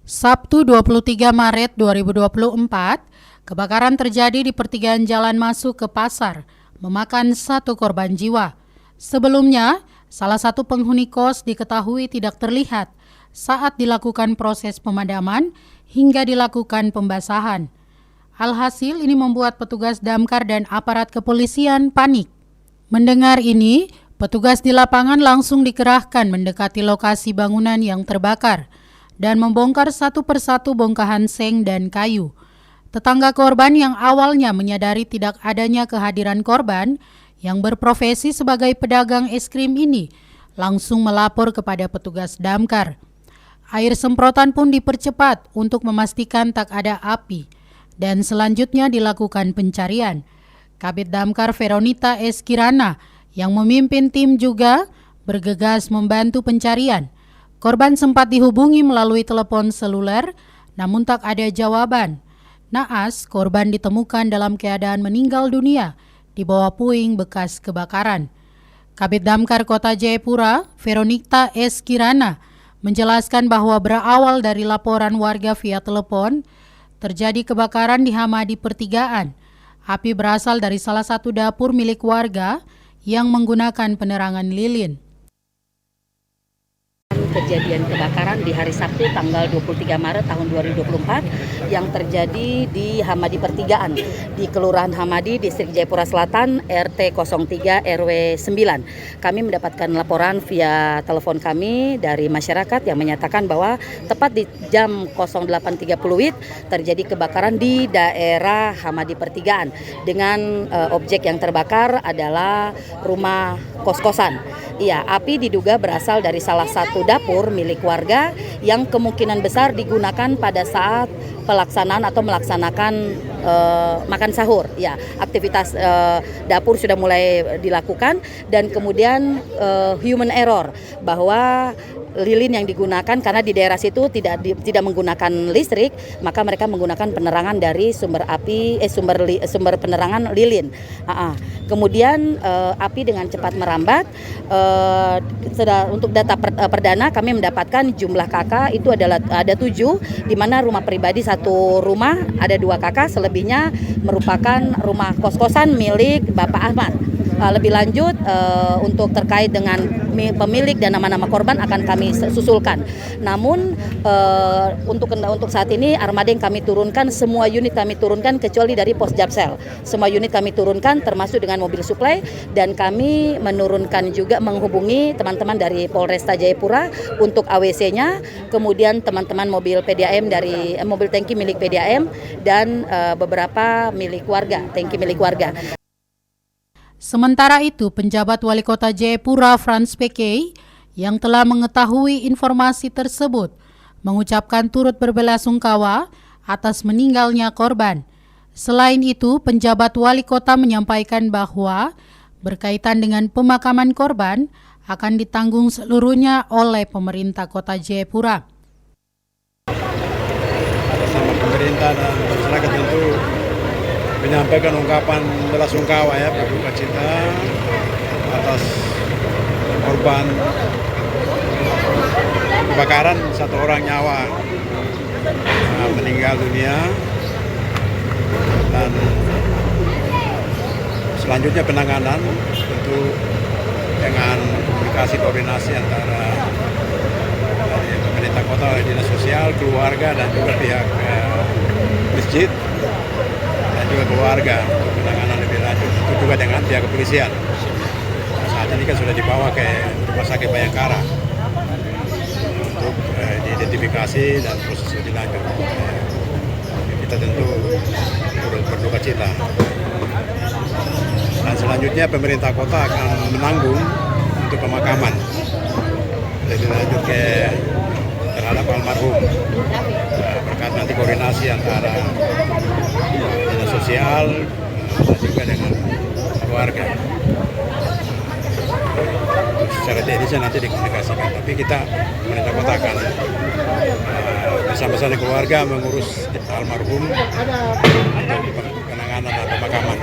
Sabtu 23 Maret 2024, kebakaran terjadi di pertigaan jalan masuk ke pasar, memakan satu korban jiwa. Sebelumnya, salah satu penghuni kos diketahui tidak terlihat saat dilakukan proses pemadaman hingga dilakukan pembasahan. Alhasil ini membuat petugas damkar dan aparat kepolisian panik. Mendengar ini, petugas di lapangan langsung dikerahkan mendekati lokasi bangunan yang terbakar dan membongkar satu persatu bongkahan seng dan kayu. Tetangga korban yang awalnya menyadari tidak adanya kehadiran korban yang berprofesi sebagai pedagang es krim ini langsung melapor kepada petugas damkar. Air semprotan pun dipercepat untuk memastikan tak ada api dan selanjutnya dilakukan pencarian. Kabid Damkar Veronita S. Kirana yang memimpin tim juga bergegas membantu pencarian. Korban sempat dihubungi melalui telepon seluler, namun tak ada jawaban. Naas, korban ditemukan dalam keadaan meninggal dunia di bawah puing bekas kebakaran. Kabid Damkar Kota Jayapura, Veronita S. Kirana, menjelaskan bahwa berawal dari laporan warga via telepon, terjadi kebakaran di Hamadi Pertigaan. Api berasal dari salah satu dapur milik warga yang menggunakan penerangan lilin. Kejadian kebakaran di hari Sabtu tanggal 23 Maret tahun 2024 yang terjadi di Hamadi Pertigaan di Kelurahan Hamadi, Distrik Jayapura Selatan, RT 03 RW 9. Kami mendapatkan laporan via telepon kami dari masyarakat yang menyatakan bahwa tepat di jam 08.30 WIB terjadi kebakaran di daerah Hamadi Pertigaan dengan objek yang terbakar adalah rumah kos-kosan. Iya, api diduga berasal dari salah satu dapur milik warga yang kemungkinan besar digunakan pada saat pelaksanaan atau melaksanakan makan sahur. Ya, aktivitas dapur sudah mulai dilakukan dan kemudian human error bahwa lilin yang digunakan karena di daerah situ tidak menggunakan listrik, maka mereka menggunakan penerangan dari sumber penerangan lilin. Kemudian api dengan cepat merambat. Untuk data perdana kami mendapatkan jumlah kakak itu ada 7, di mana rumah pribadi satu rumah, ada 2 kakak, selebihnya merupakan rumah kos-kosan milik Bapak Ahmad. Lebih lanjut untuk terkait dengan pemilik dan nama-nama korban akan kami susulkan. Namun untuk saat ini armada yang kami turunkan, semua unit kami turunkan kecuali dari pos Japsel. Semua unit kami turunkan termasuk dengan mobil suplai, dan kami menurunkan juga menghubungi teman-teman dari Polresta Jayapura untuk AWC-nya, kemudian teman-teman mobil PDAM dari mobil tangki milik PDAM dan beberapa milik warga, tangki milik warga. Sementara itu, penjabat Wali Kota Jayapura Frans PK yang telah mengetahui informasi tersebut mengucapkan turut berbelasungkawa atas meninggalnya korban. Selain itu, penjabat Wali Kota menyampaikan bahwa berkaitan dengan pemakaman korban akan ditanggung seluruhnya oleh pemerintah Kota Jayapura. Bersama pemerintah dan masyarakat tentu menyampaikan ungkapan belasungkawa ya, berduka cita atas korban kebakaran, 1 orang nyawa meninggal dunia, dan selanjutnya penanganan tentu dengan komunikasi koordinasi antara pemerintah kota, dinas sosial, keluarga dan juga pihak masjid dan juga keluarga untuk penanganan lebih lanjut, itu juga dengan pihak kepolisian. Saat ini kan sudah dibawa ke Rumah Sakit Bayangkara untuk diidentifikasi dan proses lebih lanjut. Kita tentu berduka cita. Dan selanjutnya pemerintah kota akan menanggung untuk pemakaman lebih lanjut terhadap almarhum, berkat nanti koordinasi antara dinas sosial dan juga dengan keluarga. Secara teknisnya nanti dikomunikasikan, tapi kita pemerintah kota akan bersama-sama keluarga mengurus almarhum untuk penanganan dan pemakaman.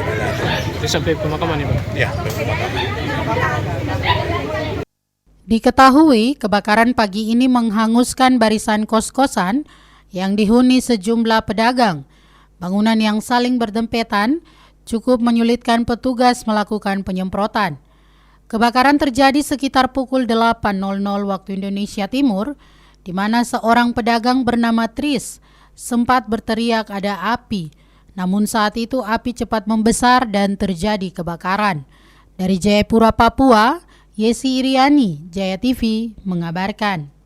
Itu sampai pemakaman ya, Pak? Ya, sampai pemakaman. Diketahui kebakaran pagi ini menghanguskan barisan kos-kosan yang dihuni sejumlah pedagang. Bangunan yang saling berdempetan cukup menyulitkan petugas melakukan penyemprotan. Kebakaran terjadi sekitar pukul 8.00 waktu Indonesia Timur, di mana seorang pedagang bernama Tris sempat berteriak ada api. Namun saat itu api cepat membesar dan terjadi kebakaran. Dari Jayapura, Papua, Yesi Iriani, Jaya TV mengabarkan.